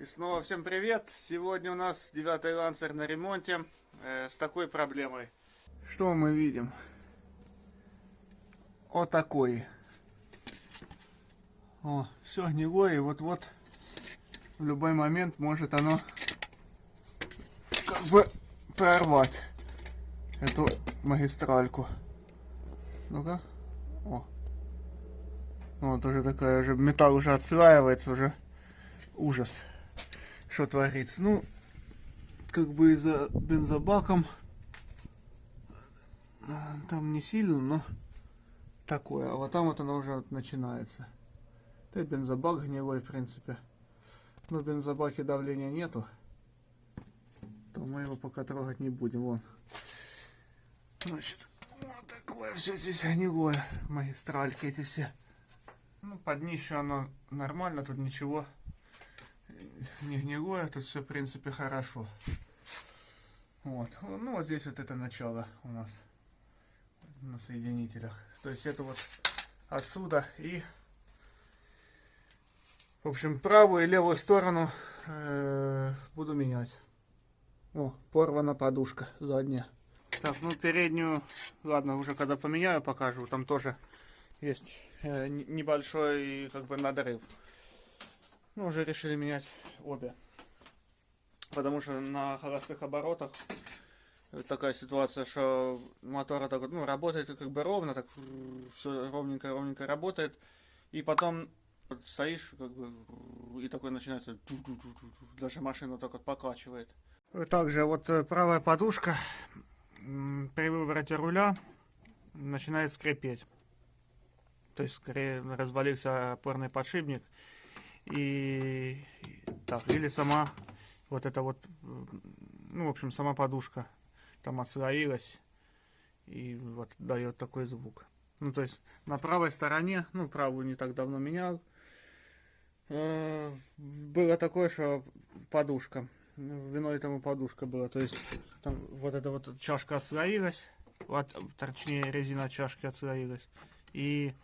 И снова всем привет! Сегодня у нас 9-й Лансер на ремонте с такой проблемой. Что мы видим? Вот такой. О, все гнилое, и вот-вот в любой момент может оно как бы прорвать эту магистральку. Ну-ка. О. Вот уже такая, уже металл уже отслаивается, уже ужас. Что творится? Ну, как бы и за бензобаком там не сильно, но такое. А вот там вот оно уже вот начинается. Да и бензобак гнилой, в принципе. Но в бензобаке давления нету, то мы его пока трогать не будем. Вон. Значит, вот такое все здесь гнилое. Магистральки эти все. Ну, под днище оно нормально, тут ничего не гнилое, тут все в принципе хорошо. Вот. Ну вот здесь вот это начало у нас на соединителях. То есть это вот отсюда и, в общем, правую и левую сторону буду менять. О, порвана подушка задняя. Так, ну переднюю, ладно, уже когда поменяю, покажу. Там тоже есть небольшой как бы надрыв. Ну, уже решили менять обе. Потому что на холостых оборотах такая ситуация, что мотор так вот, ну, работает как бы ровно, так все ровненько работает. И потом вот стоишь, как бы, и такой начинается, даже машину так вот покачивает. Также вот правая подушка при вывороте руля начинает скрипеть. То есть скорее развалился опорный подшипник. И так, или сама вот эта вот, ну, в общем, сама подушка там отслоилась и вот дает такой звук. Ну, то есть на правой стороне, ну, правую не так давно менял, было такое, что подушка, виной этому подушка была, то есть там вот эта вот чашка отслоилась, точнее резина чашки отслоилась, и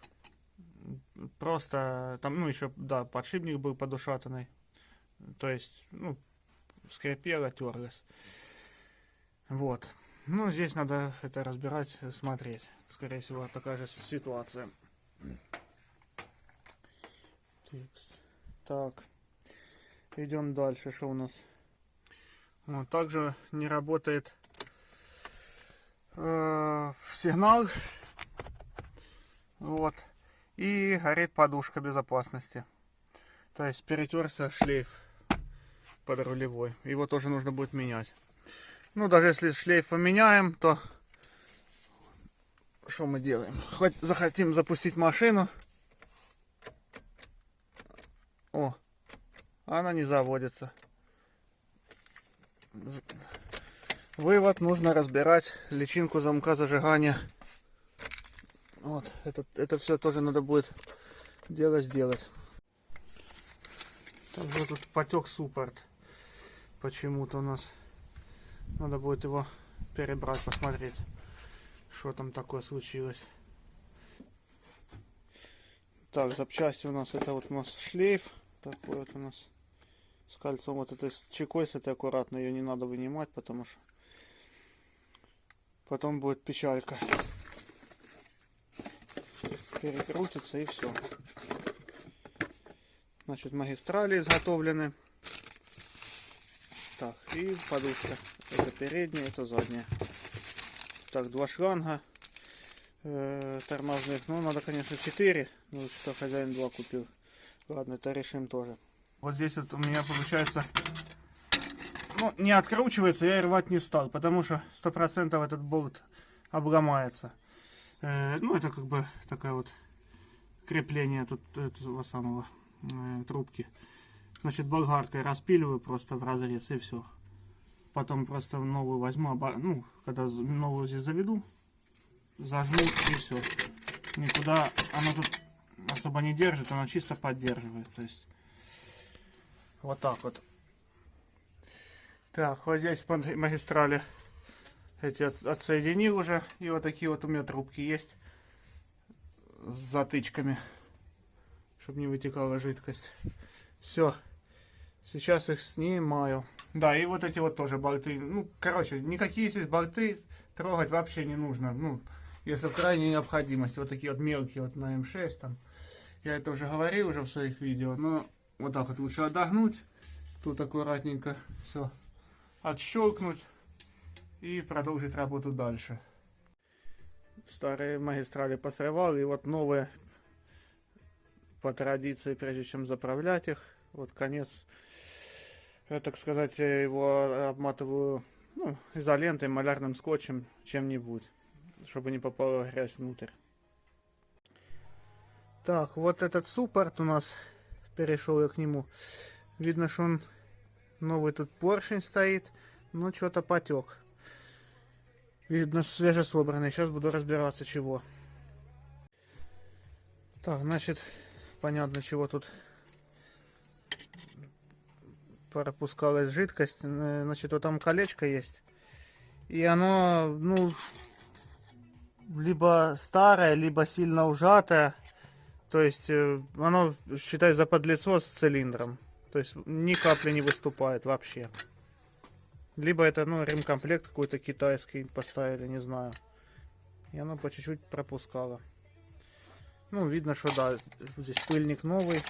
просто там, ну, еще, да, подшипник был подушатанный, то есть, ну, скрипело, терлось. Вот. Ну, здесь надо это разбирать, смотреть. Скорее всего, такая же ситуация. Так. Идем дальше. Что у нас? Вот, также не работает сигнал. Вот. И горит подушка безопасности. То есть перетерся шлейф под рулевой. Его тоже нужно будет менять. Ну, даже если шлейф поменяем, то что мы делаем? Хоть захотим запустить машину. О, она не заводится. Вывод нужно разбирать, личинку замка зажигания. Вот, это все тоже надо будет дело сделать. Также тут потек суппорт. Почему-то у нас. Надо будет его перебрать, посмотреть, что там такое случилось. Так, запчасти у нас, это вот у нас шлейф. Такой вот у нас с кольцом. Вот этой чекой, с этой аккуратно, ее не надо вынимать, потому что потом будет печалька. Перекрутится и все. Значит, магистрали изготовлены. Так, и подушка. Это передняя, это задняя. Так, два шланга тормозных. Ну, надо, конечно, 4. Ну, что хозяин 2 купил. Ладно, это решим тоже. Вот здесь вот у меня получается, ну, не откручивается, я и рвать не стал, потому что 100% этот болт обломается. Ну, это как бы такая вот крепление тут этого самого трубки. Значит, болгаркой распиливаю просто в разрез и все. Потом просто новую возьму, ну, когда новую здесь заведу, зажму и все. Никуда оно тут особо не держит, оно чисто поддерживает. То есть вот так вот. Так, вот здесь магистрали эти отсоединил уже. И вот такие вот у меня трубки есть с затычками, чтобы не вытекала жидкость. Все. Сейчас их снимаю. Да, и вот эти вот тоже болты. Ну, короче, никакие здесь болты трогать вообще не нужно. Ну, если в крайней необходимости. Вот такие вот мелкие вот на М6 там. Я это уже говорил уже в своих видео. Но вот так вот лучше отогнуть. Тут аккуратненько все отщелкнуть. И продолжить работу дальше. Старые магистрали посрывал. И вот новые по традиции, прежде чем заправлять их. Вот конец. Я, так сказать, его обматываю, ну, изолентой, малярным скотчем, чем-нибудь, чтобы не попала грязь внутрь. Так, вот этот суппорт у нас, перешел я к нему. Видно, что он новый, тут поршень стоит, но что-то потек. Видно, свежесобранный. Сейчас буду разбираться, чего. Так, значит, понятно, чего тут пропускалась жидкость. Значит, вот там колечко есть. И оно, ну, либо старое, либо сильно ужатое. То есть оно, считай, заподлицо с цилиндром. То есть ни капли не выступает вообще. Либо это, ну, ремкомплект какой-то китайский поставили, не знаю. И оно по чуть-чуть пропускало. Ну, видно, что да, здесь пыльник новый.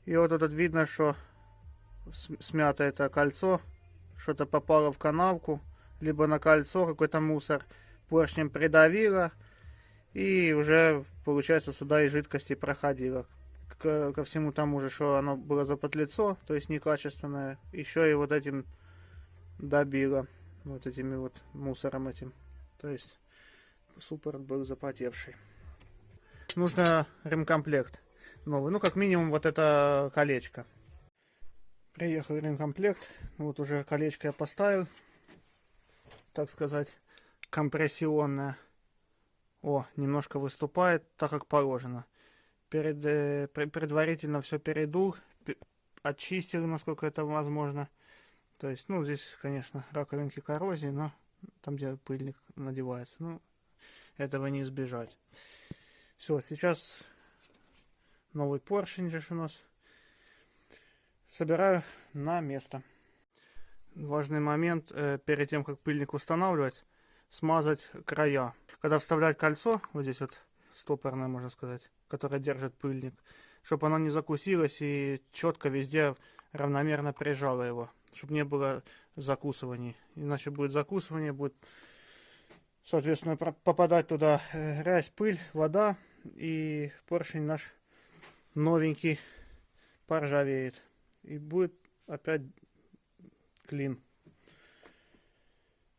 И вот тут видно, что смято это кольцо. Что-то попало в канавку. Либо на кольцо какой-то мусор поршнем придавило. И уже, получается, сюда и жидкости проходило. Ко всему тому же, что оно было заподлицо, то есть некачественное. Еще и вот этим добило. Вот этими вот мусором этим. То есть суппорт был запотевший. Нужно ремкомплект новый. Ну, как минимум, вот это колечко. Приехал ремкомплект. Вот уже колечко я поставил. Так сказать, компрессионное. О, немножко выступает, так как положено. Предварительно все передул, очистил, насколько это возможно. То есть, ну, здесь, конечно, раковинки коррозии, но там, где пыльник надевается, ну, этого не избежать. Все, сейчас новый поршень же у нас. Собираю на место. Важный момент, перед тем, как пыльник устанавливать, смазать края. Когда вставлять кольцо, вот здесь вот стопорное, можно сказать, которое держит пыльник, чтобы оно не закусилось и четко везде равномерно прижало его, чтобы не было закусываний. Иначе будет закусывание, будет, соответственно, попадать туда грязь, пыль, вода, и поршень наш новенький поржавеет. И будет опять клин.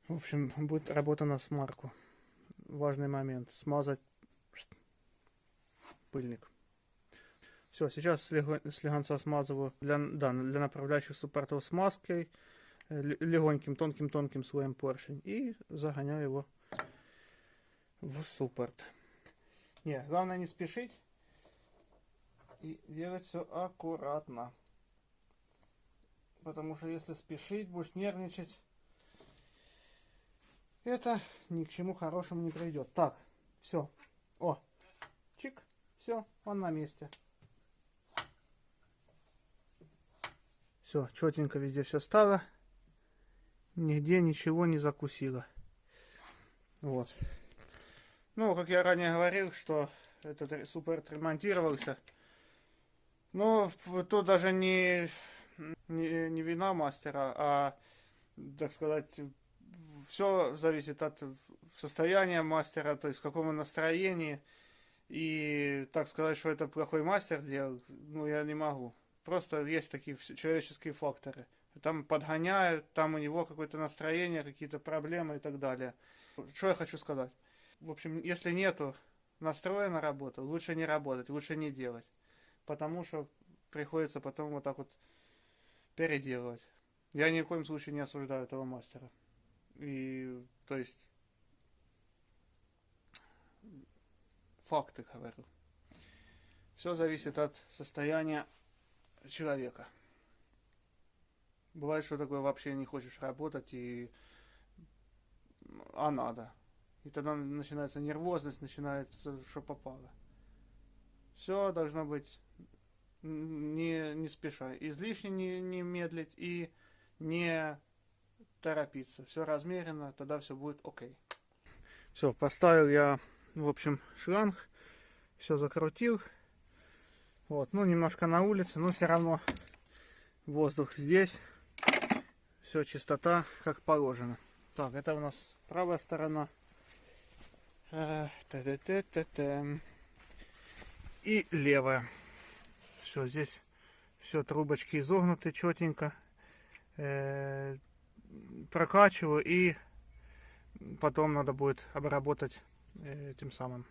В общем, будет работа на смарку. Важный момент. Смазать пыльник. Все, сейчас слегонца смазываю для направляющих суппортов смазкой, легоньким, тонким слоем поршень. И загоняю его в суппорт. Не, главное не спешить и делать все аккуратно. Потому что если спешить, будешь нервничать, это ни к чему хорошему не приведет. Так, все. О, чик, все, он на месте. Все, четенько везде все стало. Нигде ничего не закусило. Вот. Ну, как я ранее говорил, что этот суппорт ремонтировался. Но тут даже не вина мастера, а, так сказать, все зависит от состояния мастера, то есть в каком настроении. И так сказать, что это плохой мастер делал, ну, я не могу. Просто есть такие человеческие факторы. Там подгоняют, там у него какое-то настроение, какие-то проблемы и так далее. Что я хочу сказать? В общем, если нету настроя на работу, лучше не работать, лучше не делать. Потому что приходится потом вот так вот переделывать. Я ни в коем случае не осуждаю этого мастера. И, то есть, факты говорю. Все зависит от состояния человека. Бывает, что такое вообще не хочешь работать, а надо. И тогда начинается нервозность, начинается, что попало. Все должно быть не спеша. Излишне не медлить и не торопиться. Все размеренно, тогда все будет окей. Все, поставил я, в общем, шланг. Все закрутил. Вот, ну немножко на улице, но все равно воздух здесь. Все, чистота, как положено. Так, это у нас правая сторона. И левая. Все, здесь все, трубочки изогнуты четенько. Прокачиваю, и потом надо будет обработать этим самым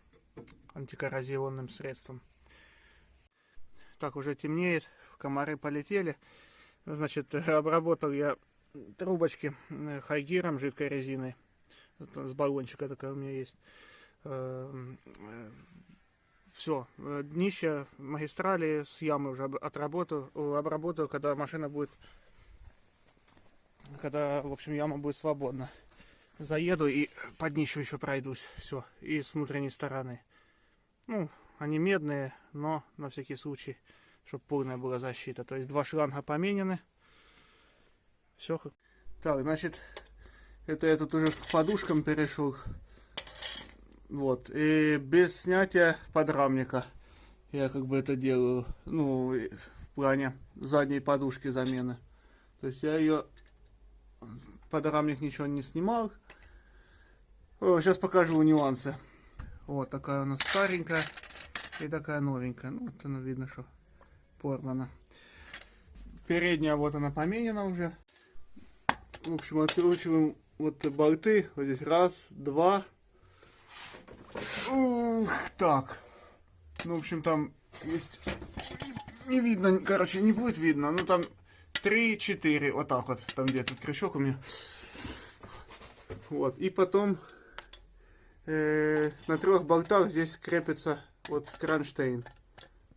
антикоррозионным средством. Так, уже темнеет, комары полетели. Значит, обработал я трубочки хайгиром, жидкой резиной. С баллончика такая у меня есть. Все, днище магистрали с ямы уже обработаю, когда машина будет, когда, в общем, яма будет свободна. Заеду и по днищу еще пройдусь. Все, и с внутренней стороны. Ну, они медные, но на всякий случай, чтобы полная была защита. То есть 2 шланга поменены. Все. Так, значит, это я тут уже к подушкам перешел. Вот, и без снятия подрамника я как бы это делаю, ну, в плане задней подушки замены. То есть я ее, подрамник ничего не снимал. Сейчас покажу нюансы. Вот такая у нас старенькая и такая новенькая. Ну, вот она видно, что порвана. Передняя, вот она поменена уже. В общем, откручиваем вот болты. Вот здесь 1, 2. Так, ну, в общем, там есть, не видно, короче, не будет видно, ну, там 3-4, вот так вот, там где-то крючок у меня, вот, и потом на 3 болтах здесь крепится вот кронштейн,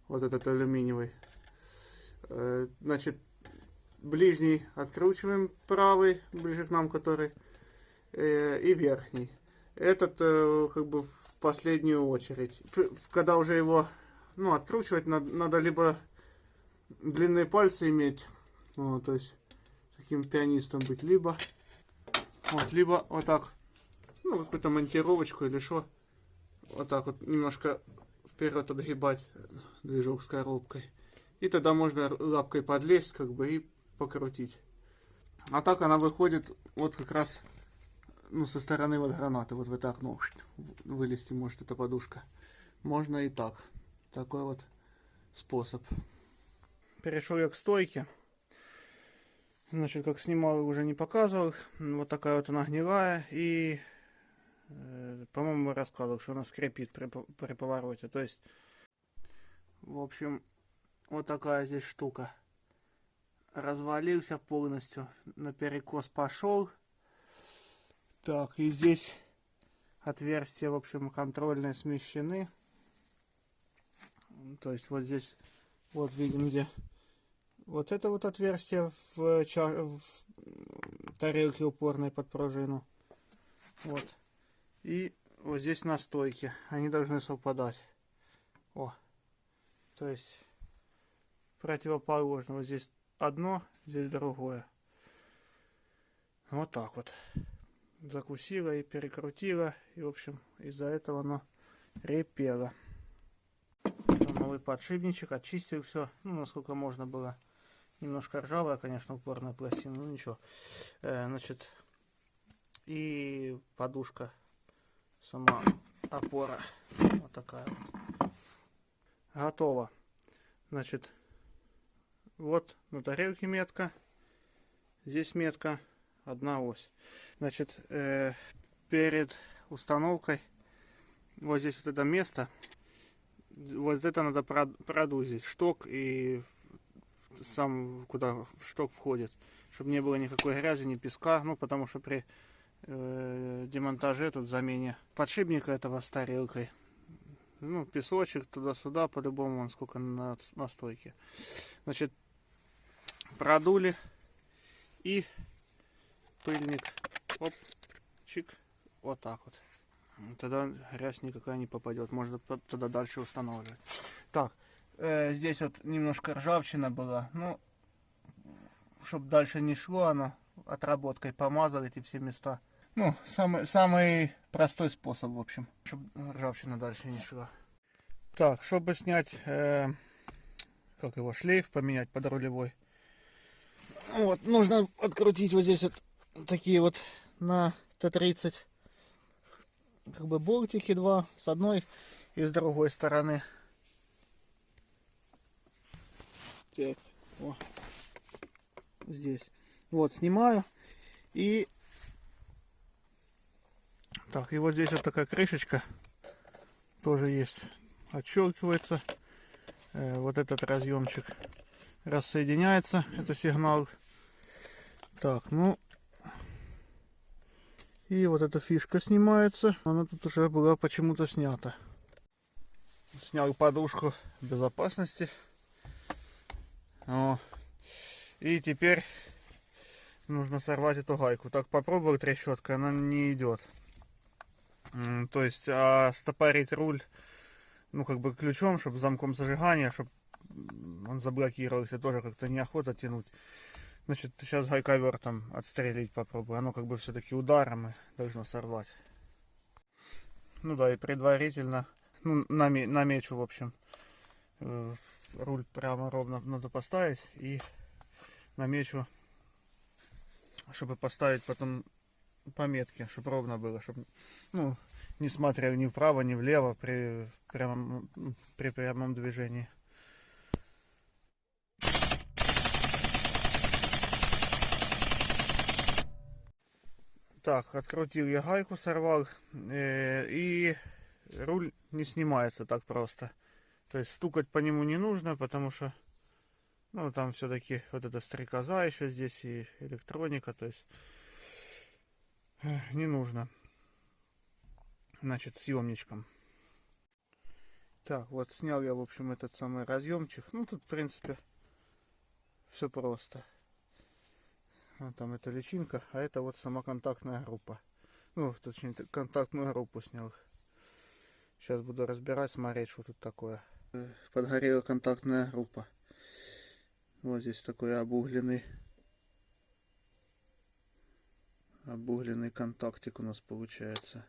вот этот алюминиевый, значит, ближний откручиваем, правый, ближе к нам, который, и верхний, этот, как бы, последнюю очередь. Когда уже его, ну, откручивать, надо либо длинные пальцы иметь, вот, то есть таким пианистом быть, либо вот так, ну, какую-то монтировочку или что, вот так вот немножко вперед отгибать движок с коробкой, и тогда можно лапкой подлезть, как бы, и покрутить. А так она выходит вот как раз, ну, со стороны вот гранаты, вот вы так, ну, вылезти может эта подушка. Можно и так. Такой вот способ. Перешел я к стойке. Значит, как снимал, уже не показывал. Вот такая вот она гнилая. И, по-моему, рассказывал, что она скрипит при повороте. То есть, в общем, вот такая здесь штука. Развалился полностью. Наперекос пошел. Так, и здесь отверстия, в общем, контрольные смещены. То есть вот здесь, вот видим, где вот это вот отверстие в тарелке упорной под пружину. Вот. И вот здесь на стойке. Они должны совпадать. О. То есть противоположно. Вот здесь одно, здесь другое. Вот так вот. Закусила и перекрутила, и, в общем, из-за этого оно репело. Новый подшипничек, очистил все, ну, насколько можно было. Немножко ржавая, конечно, упорная пластина, но ничего. Значит, и подушка, сама опора, вот такая вот. Готово. Значит, вот на тарелке метка, здесь метка. Одна ось. Значит, перед установкой вот здесь вот это место, вот это надо продузить шток и сам куда шток входит, чтобы не было никакой грязи, ни песка, ну потому что при демонтаже, тут замене подшипника этого с тарелкой, ну, песочек туда-сюда, по-любому, сколько на стойке. Значит, продули и пыльник, оп, чик, вот так вот. Тогда грязь никакая не попадет, можно тогда дальше устанавливать. Так, Здесь вот немножко ржавчина была. Ну, чтобы дальше не шло, оно отработкой помазал эти все места. Ну, самый простой способ, в общем, чтобы ржавчина дальше не шла. Так, чтобы снять, как его, шлейф поменять под рулевой. Вот, нужно открутить вот здесь вот такие вот на Т-30 как бы болтики два с одной и с другой стороны. Так, о, здесь. Вот, снимаю. И так, и вот здесь вот такая крышечка тоже есть. Отщелкивается. Вот этот разъемчик рассоединяется. Это сигнал. Так, ну. И вот эта фишка снимается. Она тут уже была почему-то снята. Снял подушку безопасности. О. И теперь нужно сорвать эту гайку. Так попробовал трещоткой, она не идет. То есть стопорить руль, ну как бы ключом, чтобы замком зажигания, чтобы он заблокировался, тоже как-то неохота тянуть. Значит, сейчас гайковертом отстрелить попробую. Оно как бы все-таки ударом и должно сорвать. Ну да, и предварительно, ну, намечу, в общем, руль прямо ровно надо поставить и намечу, чтобы поставить потом пометки, чтобы ровно было, чтобы, ну, не смотрел ни вправо, ни влево при прямом движении. Так, открутил я гайку, сорвал, и руль не снимается так просто. То есть стукать по нему не нужно, потому что, ну, там все-таки вот эта стрекоза еще здесь и электроника, то есть не нужно. Значит, съемничком. Так, вот снял я, в общем, этот самый разъемчик. Ну, тут, в принципе, все просто. Вот там эта личинка, а это вот сама контактная группа. Ну, точнее, контактную группу снял. Сейчас буду разбирать, смотреть, что тут такое. Подгорела контактная группа. Вот здесь такой обугленный контактик у нас получается.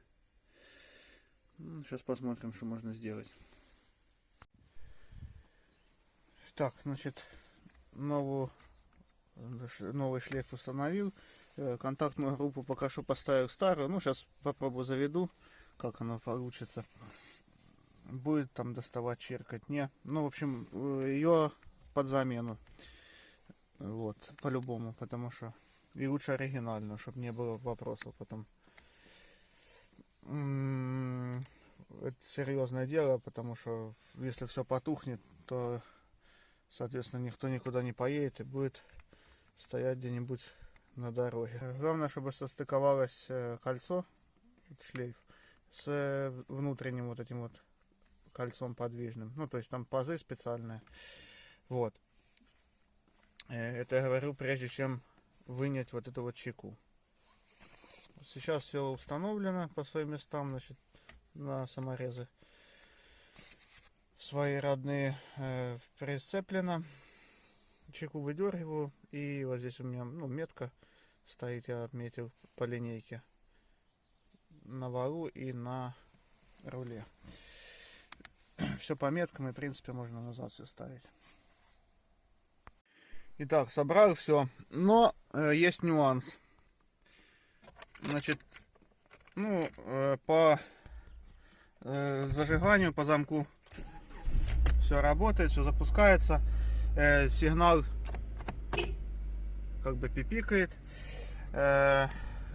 Сейчас посмотрим, что можно сделать. Так, значит, новый шлейф установил. Контактную группу пока что поставил старую. Ну, сейчас попробую заведу, как оно получится. Будет там доставать, черкать, не. Ну, в общем, ее под замену. Вот, по-любому, потому что и лучше оригинальную, чтобы не было вопросов потом. Это серьезное дело, потому что если все потухнет, то, соответственно, никто никуда не поедет и будет стоять где-нибудь на дороге. Главное, чтобы состыковалось кольцо, шлейф, с внутренним вот этим вот кольцом подвижным. Ну, то есть там пазы специальные. Вот. Это я говорю, прежде чем вынять вот эту вот чеку. Сейчас все установлено по своим местам, значит, на саморезы свои родные прицеплено. Чеку выдергиваю, и вот здесь у меня, ну, метка стоит, я отметил по линейке на валу и на руле. Все по меткам, и в принципе можно назад все ставить. Итак, собрал все, но есть нюанс. Значит, ну, по зажиганию, по замку все работает, все запускается. Сигнал как бы пипикает,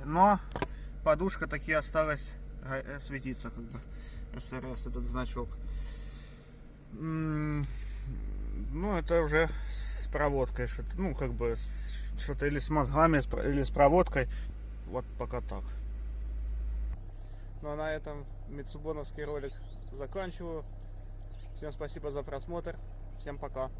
но подушка таки осталась светиться, как бы СРС, этот значок. Ну, это уже с проводкой, что-то, ну, как бы что-то или с мозгами, или с проводкой. Вот пока так. Ну, а на этом митсубоновский ролик заканчиваю. Всем спасибо за просмотр. Всем пока.